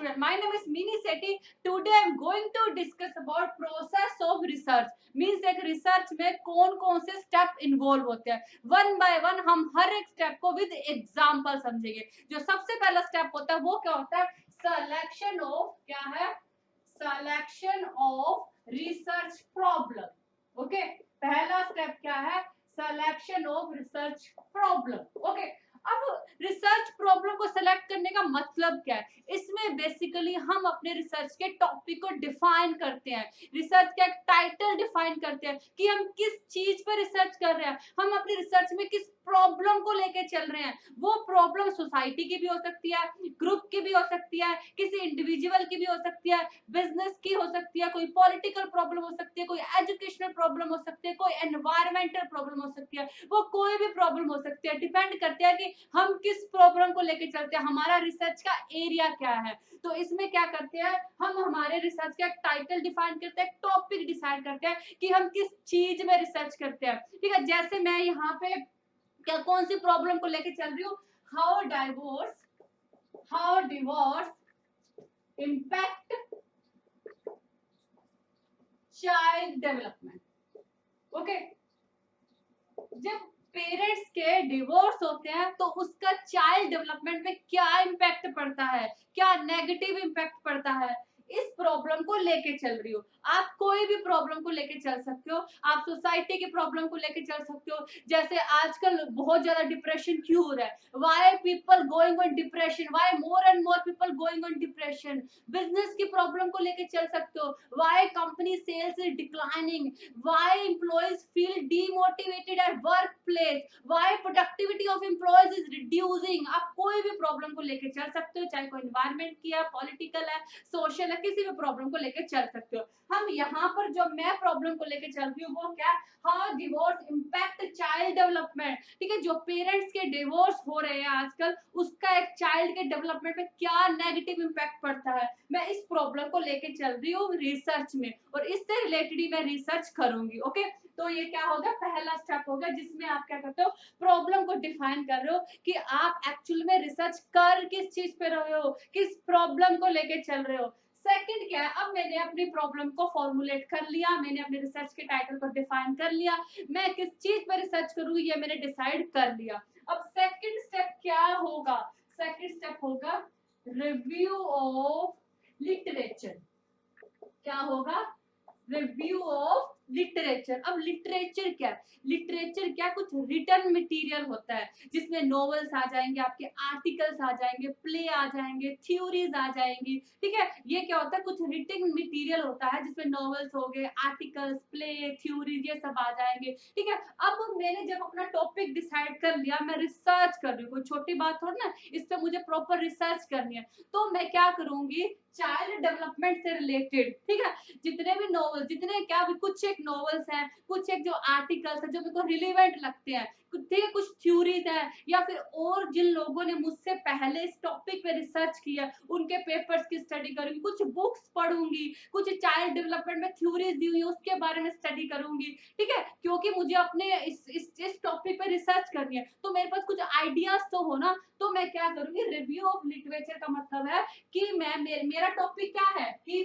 student, my name is Mini Sethi. Today I am going to discuss about process of research. Means एक research में कौन कौन से step involve होते हैं, वन बाय वन हम हर एक स्टेप को विद एग्जांपल समझेंगे। जो सबसे पहला स्टेप होता है वो क्या होता है, सिलेक्शन ऑफ, क्या है, selection of research problem. Okay, पहला स्टेप क्या है, selection of research problem. Okay, अब रिसर्च प्रॉब्लम को सिलेक्ट करने का मतलब क्या है, इसमें बेसिकली हम अपने रिसर्च के टॉपिक को डिफाइन करते हैं, रिसर्च का एक टाइटल डिफाइन करते हैं कि हम किस चीज पर रिसर्च कर रहे हैं, हम अपनी रिसर्च में किस प्रॉब्लम को लेके चल रहे हैं। वो प्रॉब्लम सोसाइटी की भी हो सकती है, ग्रुप की भी हो सकती है, किसी इंडिविजुअल की भी हो सकती है, बिजनेस की हो सकती है, कोई पॉलिटिकल प्रॉब्लम हो सकती है, कोई एजुकेशनल प्रॉब्लम हो सकती है, कोई एनवायरमेंटल प्रॉब्लम हो सकती है, वो कोई भी प्रॉब्लम हो सकती है। डिपेंड करते हैं कि हम किस प्रॉब्लम को लेके चलते हैं, हमारा रिसर्च का एरिया क्या है। तो इसमें क्या करते हैं, हम हमारे रिसर्च का एक टाइटल डिफाइन करते हैं, टॉपिक डिसाइड करते हैं कि हम किस चीज में रिसर्च करते हैं। ठीक है, जैसे मैं यहाँ पे क्या कौन सी प्रॉब्लम को लेके चल रही हूँ, how divorce impact child development. Okay, जब पेरेंट्स के डिवोर्स होते हैं तो उसका चाइल्ड डेवलपमेंट में क्या इम्पैक्ट पड़ता है, क्या नेगेटिव इम्पैक्ट पड़ता है, इस प्रॉब्लम को लेके चल रही हो। आप कोई भी प्रॉब्लम को लेके चल सकते हो, आप सोसाइटी की प्रॉब्लम को लेके चल सकते हो। जैसे आजकल बहुत ज्यादा डिप्रेशन क्यों हो रहा है, why people going on depression, why more and more people going on depression. Business की प्रॉब्लम को लेके चल सकते हो, why company sales is declining, why employees feel demotivated at work place, why productivity of employees is reducing. आप कोई भी problem को लेके चल सकते हो, चाहे कोई एनवायरमेंट की है, पॉलिटिकल है, सोशल है, किसी भी प्रॉब्लम को लेके चल सकते हो। हम यहाँ पर जो मैं प्रॉब्लम को लेके चल रही हूँ वो क्या, how divorce impact child development. ठीक है, जो पेरेंट्स के डिवोर्स हो रहे हैं आजकल, उसका एक चाइल्ड के डेवलपमेंट में क्या नेगेटिव इम्पैक्ट पड़ता है, मैं इस प्रॉब्लम को लेके चल रही हूँ रिसर्च में, और इससे रिलेटेड ही मैं रिसर्च करूंगी। ओके, तो ये क्या होगा, पहला स्टेप होगा जिसमें आप क्या करते हो, प्रॉब्लम को डिफाइन कर रहे हो कि आप एक्चुअल में रिसर्च कर किस चीज पे रहे हो, किस प्रॉब्लम को लेके चल रहे हो। सेकंड क्या है, अब मैंने अपनी प्रॉब्लम को फॉर्मुलेट कर लिया, मैंने अपने रिसर्च के टाइटल को डिफाइन कर लिया, मैं किस चीज पर रिसर्च करूँ ये मैंने डिसाइड कर लिया। अब सेकंड स्टेप क्या होगा, सेकंड स्टेप होगा रिव्यू ऑफ लिटरेचर। क्या होगा, रिव्यू ऑफ लिटरेचर। अब लिटरेचर क्या है, लिटरेचर क्या, कुछ रिटन मटेरियल होता है जिसमें नॉवेल्स आ जाएंगे, आपके आर्टिकल्स आ जाएंगे, प्ले आ जाएंगे, थ्योरीज आ जाएंगी। ठीक है, ये क्या होता है, कुछ रिटन मटेरियल होता है जिसमें नॉवेल्स हो गए, आर्टिकल्स, प्ले, थ्योरीज, ये सब आ जाएंगे। ठीक है, अब मैंने जब अपना टॉपिक डिसाइड कर लिया, मैं रिसर्च कर रही हूँ, कोई छोटी बात थोड़ी ना, इस पे मुझे प्रॉपर रिसर्च करनी है, तो मैं क्या करूंगी, चाइल्ड डेवलपमेंट से रिलेटेड, ठीक है, जितने भी नॉवल, जितने क्या भी, कुछ एक नॉवेल्स हैं, कुछ एक जो आर्टिकल्स हैं जो मेरे को रिलेवेंट लगते हैं, ठीक है, कुछ थ्योरीज है, या फिर और जिन लोगों ने मुझसे पहले इस टॉपिक पे रिसर्च किया उनके पेपर्स की स्टडी करूंगी, कुछ बुक्स पढ़ूंगी, कुछ चाइल्ड डेवलपमेंट में थ्योरीज दी हुई है उसके बारे में स्टडी करूंगी। ठीक है, क्योंकि मुझे अपने इस टॉपिक पे रिसर्च करनी है, तो मेरे पास कुछ आइडियाज तो हो ना, तो मैं क्या करूंगी, रिव्यू ऑफ लिटरेचर का मतलब है कि मैं मेरा टॉपिक क्या है कि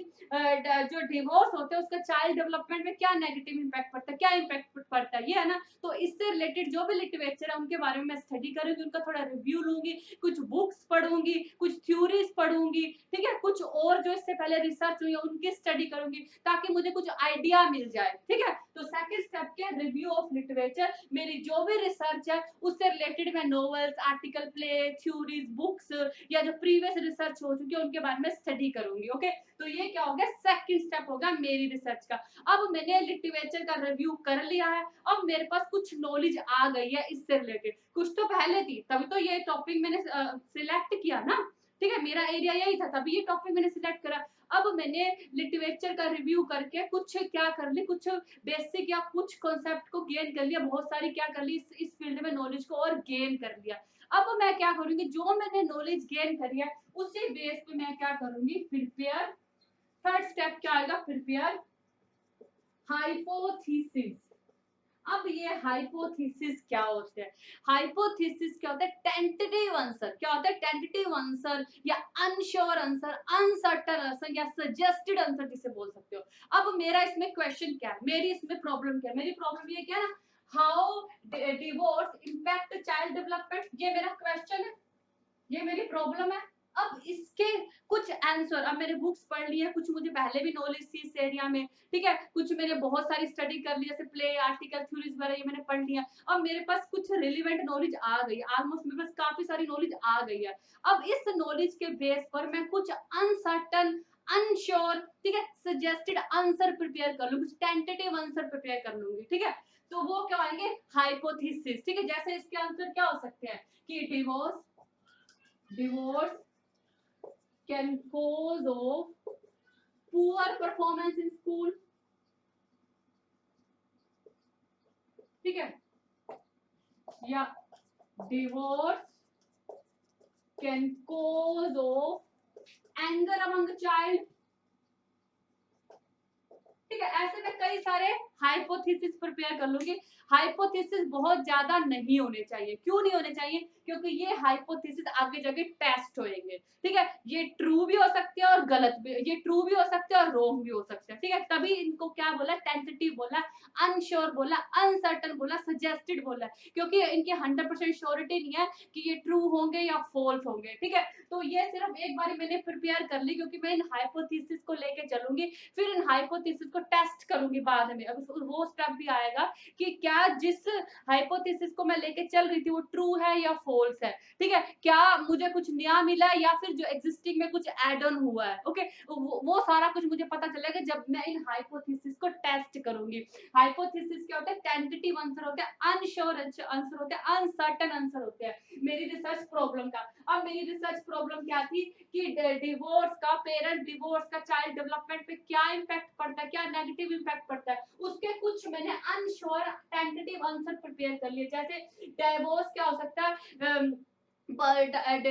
जो डिवोर्स होते हैं उसका चाइल्ड डेवलपमेंट में क्या नेगेटिव इम्पैक्ट पड़ता है, क्या इम्पैक्ट पड़ता है, ये है ना। तो इससे रिलेटेड जो भी लिटरेचर है उनके बारे में मैं स्टडी करूंगी, उनका थोड़ा रिव्यू लूंगी, कुछ बुक्स पढ़ूंगी, कुछ थ्योरीज पढ़ूंगी। ठीक है, कुछ और जो इससे पहले रिसर्च हुई है उनकी स्टडी करूंगी ताकि मुझे कुछ आइडिया मिल जाए। ठीक है, तो सेकंड स्टेप के रिव्यू ऑफ लिटरेचर, मेरी जो भी रिसर्च है उससे रिलेटेड मैं novels, article, play, theories, books या जो प्रीवियस रिसर्च हो चुकी है उनके बारे में स्टडी करूंगी। ओके, तो ये क्या हो गया, सेकंड स्टेप होगा मेरी रिसर्च का। अब मैंने लिटरेचर का रिव्यू कर लिया है, अब मेरे पास कुछ नॉलेज आ गई है इससे रिलेटेड, कुछ तो पहले थी तभी तो ये टॉपिक मैंने सिलेक्ट किया ना। ठीक है, मेरा एरिया यही था तभी ये टॉपिक मैंने सिलेक्ट करा। अब मैंने लिटरेचर का रिव्यू करके कुछ क्या कर ली, कुछ बेसिक या कुछ कॉन्सेप्ट को गेन कर लिया, बहुत सारी क्या कर ली, इस फील्ड में नॉलेज को और गेन कर लिया। अब मैं क्या करूंगी, जो मैंने नॉलेज गेन करी है उसी बेस पे मैं क्या करूंगी, प्रिपेयर, थर्ड स्टेप क्या आएगा, प्रिपेयर हाइपोथेसिस। अब ये हाइपोथेसिस क्या होते हैं? हाइपोथेसिस क्या होता है? Tentative answer. क्या होता है? टेंटेटिव आंसर या अनश्योर आंसर, अनसर्टेन आंसर या सजेस्टेड आंसर जिसे बोल सकते हो। अब मेरा इसमें क्वेश्चन क्या है? मेरी इसमें प्रॉब्लम क्या है? मेरी प्रॉब्लम ये क्या है ना, how divorce impact child development, ये मेरा क्वेश्चन है, ये मेरी प्रॉब्लम है। अब इसके कुछ आंसर, अब मैंने बुक्स पढ़ ली है, कुछ मुझे पहले भी नॉलेज थी इस एरिया में, ठीक है, कुछ मैंने बहुत सारी स्टडी कर ली, जैसे प्ले, आर्टिकल, थ्योरीज वगैरह ये मैंने पढ़ लिया। अब मेरे पास कुछ रिलेवेंट नॉलेज आ गई, ऑलमोस्ट मेरे पास काफी सारी नॉलेज आ गई है। अब इस नॉलेज के बेस पर मैं कुछ अनसर्टन, अनश्योर, ठीक है, सजेस्टेड आंसर प्रिपेयर कर लूँ, कुछ टेंटेटिव आंसर प्रिपेयर कर लूंगी, ठीक है। तो वो क्या आएंगे? हाइपोथेसिस, ठीक है। जैसे इसके आंसर क्या हो सकते हैं कि divorce can cause of poor performance in school, ठीक है, या divorce can cause of anger among the child, ठीक है। ऐसे में कई सारे हाइपोथेसिस प्रिपेयर कर लूंगी। हाइपोथेसिस बहुत ज्यादा नहीं होने चाहिए। क्यों नहीं होने चाहिए? क्योंकि ये हाइपोथेसिस आगे जाके टेस्ट होएंगे, ठीक है। ये ट्रू भी हो सकते हैं और गलत भी, ये ट्रू भी हो सकते हैं और रॉन्ग भी हो सकते हैं, ठीक है। तभी इनको क्या बोला? टेंटेटिव बोला, अनश्योर बोला, अनसर्टन बोला, सजेस्टेड बोला, क्योंकि इनकी 100% श्योरिटी नहीं है कि ये ट्रू होंगे या फॉल्स होंगे, ठीक है। तो ये सिर्फ एक बार मैंने प्रिपेयर कर ली, क्योंकि मैं इन हाइपोथेसिस को लेके चलूंगी, फिर इन हाइपोथेसिस को टेस्ट करूंगी बाद में। अब वो स्टेप भी आएगा कि क्या जिस हाइपोथेसिस को मैं लेके चल रही थी वो ट्रू है या फॉल्स है, ठीक है, क्या मुझे कुछ नया मिला है या फिर जो एग्जिस्टिंग में कुछ एड ऑन हुआ है, ओके। वो सारा कुछ मुझे पता चलेगा जब मैं इन हाइपोथेसिस को टेस्ट करूंगी। हाइपोथेसिस क्या होता है? टेंटेटिव आंसर होता है, अनश्योर आंसर होता है, अनसर्टेन आंसर होते हैं मेरी रिसर्च प्रॉब्लम का। अब मेरी रिसर्च प्रॉब्लम क्या थी कि डिवोर्स का, पेरेंट डिवोर्स का चाइल्ड डेवलपमेंट पे क्या इम्पैक्ट पड़ता है, क्या नेगेटिव इम्पैक्ट पड़ता है, उसके कुछ मैंने अनश्योर टेंटेटिव आंसर प्रिपेयर कर लिए। जैसे डिवोर्स क्या हो सकता है,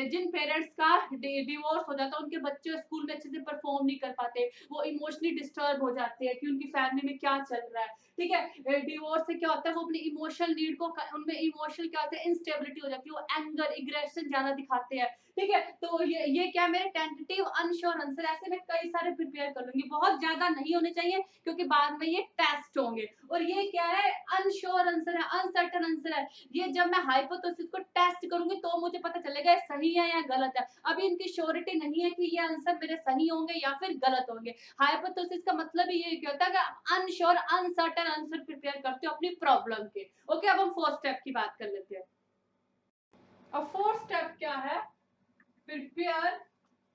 जिन पेरेंट्स का डिवोर्स हो जाता है उनके बच्चे स्कूल में अच्छे से परफॉर्म नहीं कर पाते, वो इमोशनली डिस्टर्ब हो जाते हैं कि उनकी फैमिली में क्या चल रहा है, ठीक है। डिवोर्स से क्या होता है? वो अपनी इमोशनल नीड को, उनमें इमोशनल क्या होता है? इंस्टेबिलिटी हो जाती है, वो एंगर, इग्रेशन ज्यादा दिखाते हैं, ठीक है। तो ये क्या मेरे टेंटेटिव अनश्योर आंसर, ऐसे में कई सारे प्रिपेयर कर लूंगी। बहुत ज्यादा नहीं होने चाहिए क्योंकि बाद में ये टेस्ट होंगे। और ये क्या है? अनश्योर आंसर है, अनसर्टेन आंसर है। ये जब मैं हाइपोथेसिस को टेस्ट करूंगी तो मुझे पता चलेगा ये सही है या गलत है। अभी इनकी श्योरिटी नहीं है कि ये आंसर मेरे सही होंगे या फिर गलत होंगे। हाइपोथेसिस का मतलब ही ये होता है कि अनश्योर, अनसर्टेन आंसर प्रिपेयर करते हो अपनी प्रॉब्लम के, ओके। अब हम फोर्थ स्टेप की बात कर लेते हैं। अब फोर्थ स्टेप क्या है? Prepare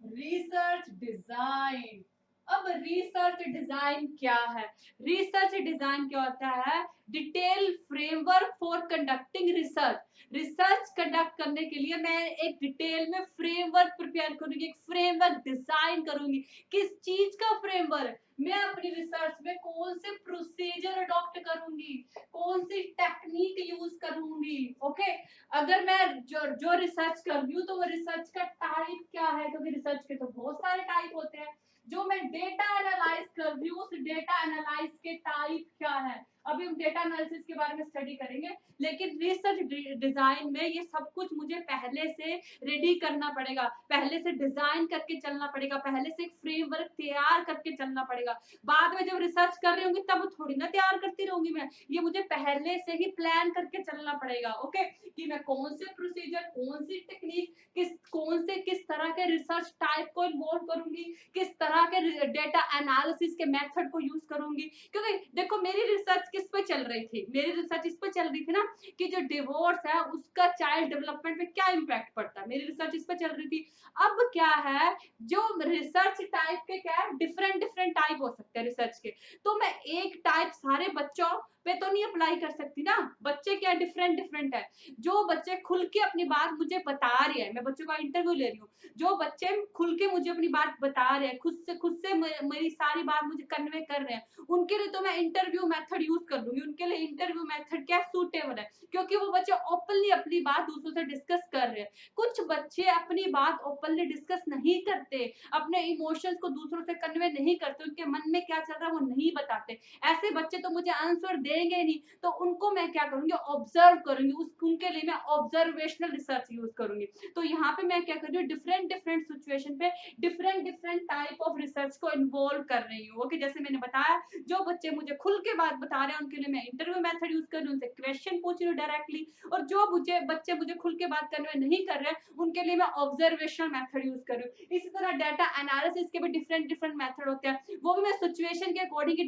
research design. अब रिसर्च डिजाइन क्या है? रिसर्च डिजाइन क्या होता है? Detail framework for conducting research. Research conduct करने के लिए मैं एक डिटेल में फ्रेमवर्क प्रिपेयर करूंगी, एक फ्रेमवर्क डिजाइन करूंगी। किस चीज का फ्रेमवर्क? मैं अपनी रिसर्च में कौन से प्रोसीजर अडॉप्ट करूंगी, कौन सी टेक्निक यूज करूंगी, ओके। अगर मैं जो रिसर्च कर रही हूँ तो वो रिसर्च का टाइप क्या है, क्योंकि रिसर्च के तो बहुत सारे टाइप होते हैं। जो मैं डेटा एनालाइज कर रही हूँ उस डेटा एनालाइज के टाइप क्या है। अभी हम डेटा एनालिसिस के बारे में स्टडी करेंगे, लेकिन रिसर्च डिजाइन में ये सब कुछ मुझे पहले से रेडी करना पड़ेगा, पहले से डिजाइन करके चलना पड़ेगा, पहले से एक फ्रेमवर्क तैयार करके चलना पड़ेगा। बाद में जब रिसर्च कर रही होंगी तब थोड़ी ना तैयार करती रहूंगी मैं, ये मुझे पहले से ही प्लान करके चलना पड़ेगा, ओके। कि मैं कौन से प्रोसीजर, कौन सी टेक्निक, किस तरह के रिसर्च टाइप को इन्वॉल्व करूंगी, किस तरह के डेटा एनालिसिस के मेथड को यूज करूंगी। क्योंकि देखो मेरी रिसर्च किस पे चल रही थी? मेरी रिसर्च इस पे चल रही थी ना कि जो डिवोर्स है उसका चाइल्ड डेवलपमेंट पे क्या इम्पैक्ट पड़ता है, मेरी रिसर्च इस पे चल रही थी। अब क्या है, जो रिसर्च टाइप के क्या है, डिफरेंट डिफरेंट टाइप हो सकते हैं रिसर्च के। तो मैं एक टाइप सारे बच्चों पे तो नहीं अप्लाई कर सकती ना, बच्चे क्या डिफरेंट डिफरेंट है। जो बच्चे खुल के अपनी बात मुझे बता रहे हैं, मैं बच्चों का इंटरव्यू ले रही हूँ, जो बच्चे खुल के मुझे अपनी बात बता रहे हैं, खुद से मेरी सारी बात मुझे कन्वे कर रहे हैं, उनके लिए तो मैं इंटरव्यू मेथड यूज कर लूंगी। उनके लिए इंटरव्यू मेथड क्या सूटेबल है, क्योंकि वो बच्चे ओपनली अपनी बात दूसरों से डिस्कस कर रहे हैं। कुछ बच्चे अपनी बात ओपनली डिस्कस नहीं करते, अपने इमोशंस को दूसरों से कन्वे नहीं करते, उनके मन में क्या चल रहा है वो नहीं बताते। ऐसे बच्चे तो मुझे आंसर दे लेंगे नहीं, तो उनको मैं क्या करूंगी, ऑब्जर्व करूंगी, उनके लिए मैं ऑब्जर्वेशनल रिसर्च यूज करूंगी। तो यहाँ पे मैं क्या कर रही हूँ, डिफरेंट डिफरेंट सिचुएशन पे different different type of research को इन्वॉल्व कर रही हूँ। ओके, जैसे मैंने बताया, जो बच्चे मुझे खुल के बात बता रहे हैं उनके लिए मैं इंटरव्यू मेथड यूज कर रही हूँ, उनसे क्वेश्चन पूछ रही हूँ डायरेक्टली, और जो बच्चे मुझे खुल के बात करने में नहीं कर रहे हैं उनके लिए मैं ऑब्जर्वेशनल मेथड यूज कर रही हूँ। इसी तरह डाटा एनालिसिस के भी डिफरेंट डिफरेंट मेथड होते हैं, वो भी मैं सिचुएशन के अकॉर्डिंग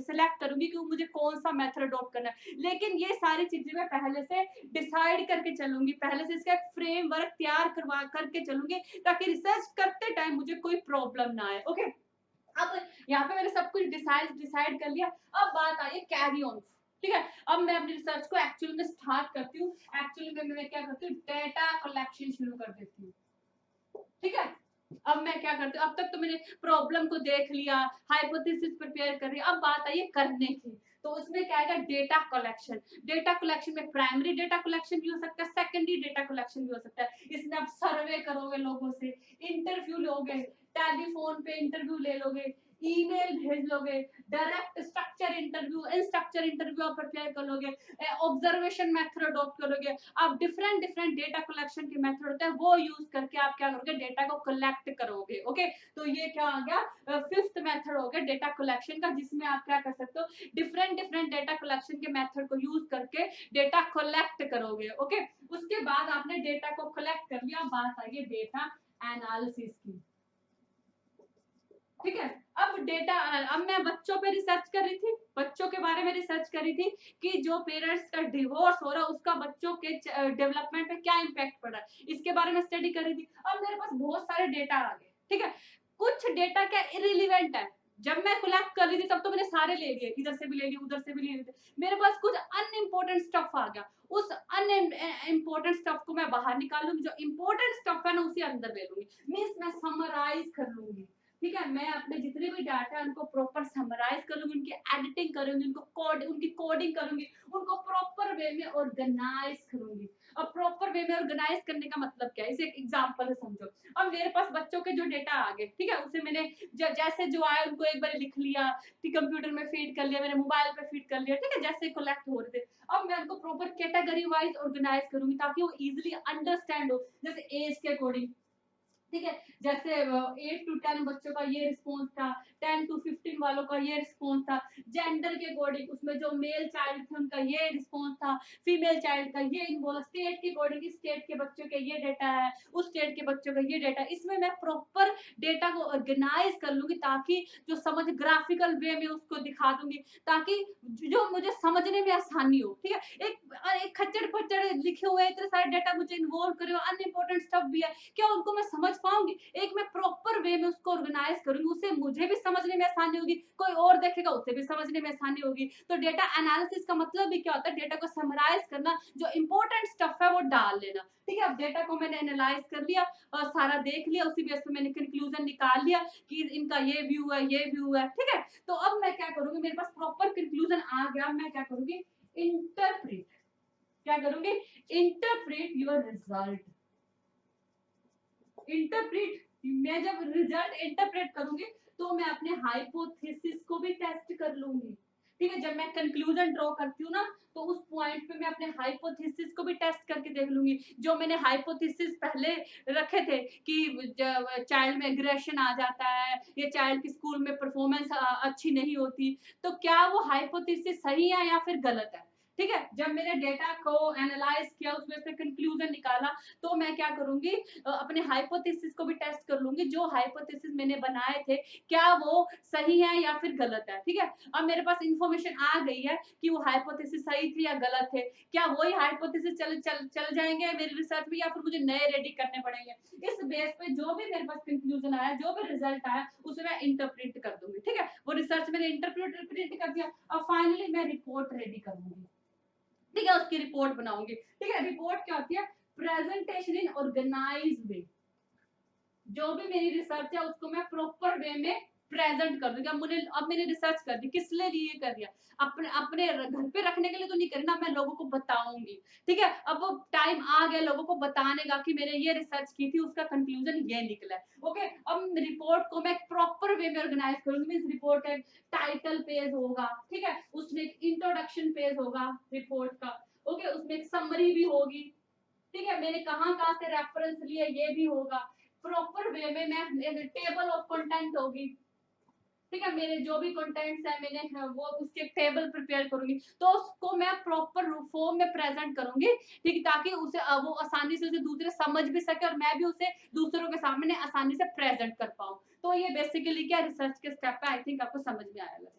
सिलेक्ट करूंगी कि मुझे कौन सा मेथड अडॉप्ट करना है। लेकिन ये सारी चीजें मैं पहले से डिसाइड करके चलूंगी, पहले से इसका एक फ्रेमवर्क तैयार करवा करके चलूंगी, ताकि रिसर्च करते टाइम मुझे कोई प्रॉब्लम ना आए। ओके, अब यहाँ पे मैंने सब कुछ डिसाइड कर लिया। अब बात आई कैरी ऑन, ठीक है। अब मैं अपनी रिसर्च को एक्चुअली में स्टार्ट करती हूँ। एक्चुअली में मैं क्या करती हूँ, डेटा कलेक्शन शुरू कर देती हूँ, ठीक है। अब मैं क्या करती हूँ, अब तक तो मैंने प्रॉब्लम को देख लिया, हाइपोथेसिस प्रिपेयर कर रही, अब बात आई है करने की। तो उसमें क्या आएगा, डेटा कलेक्शन। डेटा कलेक्शन में प्राइमरी डेटा कलेक्शन भी हो सकता है, सेकेंडरी डेटा कलेक्शन भी हो सकता है। इसमें आप सर्वे करोगे लोगों से, इंटरव्यू लोगे, टेलीफोन पे इंटरव्यू ले लोगे, ईमेल भेज लोगे, direct structure interview, unstructured interview आप प्रिपेयर करोगे, ऑब्जर्वेशन मेथड अडॉप्ट करोगे। आप डिफरेंट डिफरेंट डेटा कलेक्शन के मेथड होते हैं, वो यूज करके आप क्या करोगे, डेटा को कलेक्ट करोगे। ओके, तो ये क्या आ गया, फिफ्थ मेथड हो गया डेटा कलेक्शन का, जिसमें आप क्या कर सकते हो, डिफरेंट डिफरेंट डेटा कलेक्शन के मेथड को यूज करके डेटा कलेक्ट करोगे। ओके, उसके बाद आपने डेटा को कलेक्ट कर लिया, बात आई है डेटा एनालिसिस की, ठीक है। अब डेटा, अब मैं बच्चों पे रिसर्च कर रही थी, बच्चों के बारे में रिसर्च कर रही थी कि जो पेरेंट्स का डिवोर्स हो रहा है उसका बच्चों के डेवलपमेंट पे क्या इम्पैक्ट पड़ रहा है, इसके बारे में स्टडी कर रही थी। अब मेरे पास बहुत सारे डेटा आ गए, ठीक है। कुछ डेटा क्या इरिलीवेंट है, जब मैं कलेक्ट कर रही थी तब तो मैंने सारे ले लिए, इधर से भी ले लिए, उधर से भी ले लिए। मेरे पास कुछ अनइम्पोर्टेंट स्टफ आ गया, उस अनइम्पोर्टेंट स्टफ को मैं बाहर निकालूंगी, जो इम्पोर्टेंट स्टफ है ना उसी अंदर ले लूंगी, मीन्स मैं समराइज कर लूंगी, ठीक है। मैं अपने जितने भी डाटा है उनको प्रॉपर समराइज करूंगी, उनकी एडिटिंग करूंगी, उनकी कोडिंग करूंगी, उनको प्रॉपर वे में ऑर्गेनाइज करूंगी। अब प्रॉपर वे में ऑर्गेनाइज करने का मतलब क्या है, इसे एक एग्जांपल से समझो। अब मेरे पास बच्चों के जो डेटा आ गए, ठीक है, उसे मैंने जैसे जो आए उनको एक बार लिख लिया, फिर कंप्यूटर में फीड कर लिया, मैंने मोबाइल पे फीड कर लिया, ठीक है, जैसे कलेक्ट हो रहे थे। अब मैं उनको प्रॉपर कैटेगरी वाइज ऑर्गेनाइज करूंगी ताकि वो इजिली अंडरस्टैंड हो, जैसे एज के अकॉर्डिंग, ठीक है। जैसे 8 to 10 बच्चों का ये रिस्पॉन्स था, 10 to 15 वालों का ये रिस्पॉन्स था, जेंडर के अकॉर्डिंग उसमें जो मेल चाइल्ड थे उनका ये रिस्पॉन्स था, फीमेल चाइल्ड का ये इन्वॉल्व, स्टेट के अकॉर्डिंग स्टेट के बच्चों के ये डेटा है, उस स्टेट के बच्चों का ये डेटा। इसमें मैं प्रॉपर डेटा को ऑर्गेनाइज कर लूंगी ताकि जो समझ ग्राफिकल वे में उसको दिखा दूंगी, ताकि जो मुझे समझने में आसानी हो, ठीक है। एक खच्चड़ पच्चड़ लिखे हुए इतने सारे डेटा मुझे इन्वॉल्व करे, अनइम्पोर्टेंट स्टफ भी है, क्या उनको मैं समझ पाऊंगी? एक मैं प्रॉपर वे में उसको ऑर्गेनाइज करूंगी, उसे मुझे भी समझने में आसानी होगी, कोई और देखेगा उसे भी समझने में आसानी होगी। तो डेटा एनालिसिस का मतलब भी क्या होता है, डेटा को समराइज करना, जो इंपॉर्टेंट स्टफ है वो डाल लेना, ठीक है। अब डेटा को मैंने एनालाइज कर लिया और सारा देख लिया, उसी बेस पे मैंने कंक्लूजन निकाल लिया कि इनका ये व्यू है, ये व्यू है, ठीक है। तो अब मैं क्या करूंगी, मेरे पास प्रॉपर कंक्लूजन आ गया, मैं क्या करूंगी, इंटरप्रेट, क्या करूंगी, इंटरप्रेट योर रिजल्ट। इंटरप्रेट, मैं जब रिजल्ट इंटरप्रेट करूंगी तो मैं अपने हाइपोथेसिस को भी टेस्ट कर लूंगी, ठीक है। जब मैं कंक्लूजन ड्रॉ करती हूँ ना तो उस पॉइंट पे मैं अपने हाइपोथेसिस को भी टेस्ट करके देख लूंगी। जो मैंने हाइपोथेसिस पहले रखे थे कि चाइल्ड में एग्रेशन आ जाता है, या चाइल्ड की स्कूल में परफॉर्मेंस अच्छी नहीं होती, तो क्या वो हाइपोथेसिस सही है या फिर गलत है, ठीक है। जब मैंने डेटा को एनालाइज किया, उसमें से कंक्लूजन निकाला, तो मैं क्या करूंगी, अपने हाइपोथेसिस को भी टेस्ट कर लूंगी, जो हाइपोथेसिस मैंने बनाए थे क्या वो सही है या फिर गलत है, ठीक है। अब मेरे पास इंफॉर्मेशन आ गई है कि वो हाइपोथेसिस सही थे या गलत थे, क्या वही हाइपोथेसिस चल जाएंगे मेरी रिसर्च में या फिर मुझे नए रेडी करने पड़ेंगे। इस बेस पे जो भी मेरे पास कंक्लूजन आया, जो भी रिजल्ट आया, उसे मैं इंटरप्रेट कर दूंगी, ठीक है। वो रिसर्च मैंने इंटरप्रेट कर दिया, अब फाइनली मैं रिपोर्ट रेडी करूंगी, ठीक है, उसकी रिपोर्ट बनाऊंगी, ठीक है। रिपोर्ट क्या होती है, प्रेजेंटेशन इन ऑर्गेनाइज वे। जो भी मेरी रिसर्च है उसको मैं प्रॉपर वे में प्रेजेंट कर दूंगी। अब मैंने रिसर्च कर दी, किस लिए कर दिया, अपने अपने घर पे रखने के लिए तो नहीं करना, मैं लोगों को बताऊंगी, ठीक है। अब वो टाइम आ गया लोगों को बताने का कि मैंने ये रिसर्च की थी, उसका कंक्लूजन ये निकला है। ओके, अब रिपोर्ट को मैं प्रॉपर वे में ऑर्गेनाइज करूंगी। मींस रिपोर्ट का टाइटल पेज होगा, ठीक है, उसमें एक इंट्रोडक्शन पेज होगा रिपोर्ट का, ओके, उसमें एक समरी भी होगी, ठीक है, मैंने कहाँ से रेफरेंस लिए ये भी होगा। प्रॉपर वे में मैं टेबल ऑफ कंटेंट होगी, ठीक है, मेरे जो भी कंटेंट्स है मैंने वो उसके टेबल प्रिपेयर करूंगी, तो उसको मैं प्रॉपर फॉर्म में प्रेजेंट करूंगी, ठीक है, ताकि उसे वो आसानी से उसे दूसरे समझ भी सके और मैं भी उसे दूसरों के सामने आसानी से प्रेजेंट कर पाऊं। तो ये बेसिकली क्या रिसर्च के स्टेप है, आई थिंक आपको समझ में आएगा।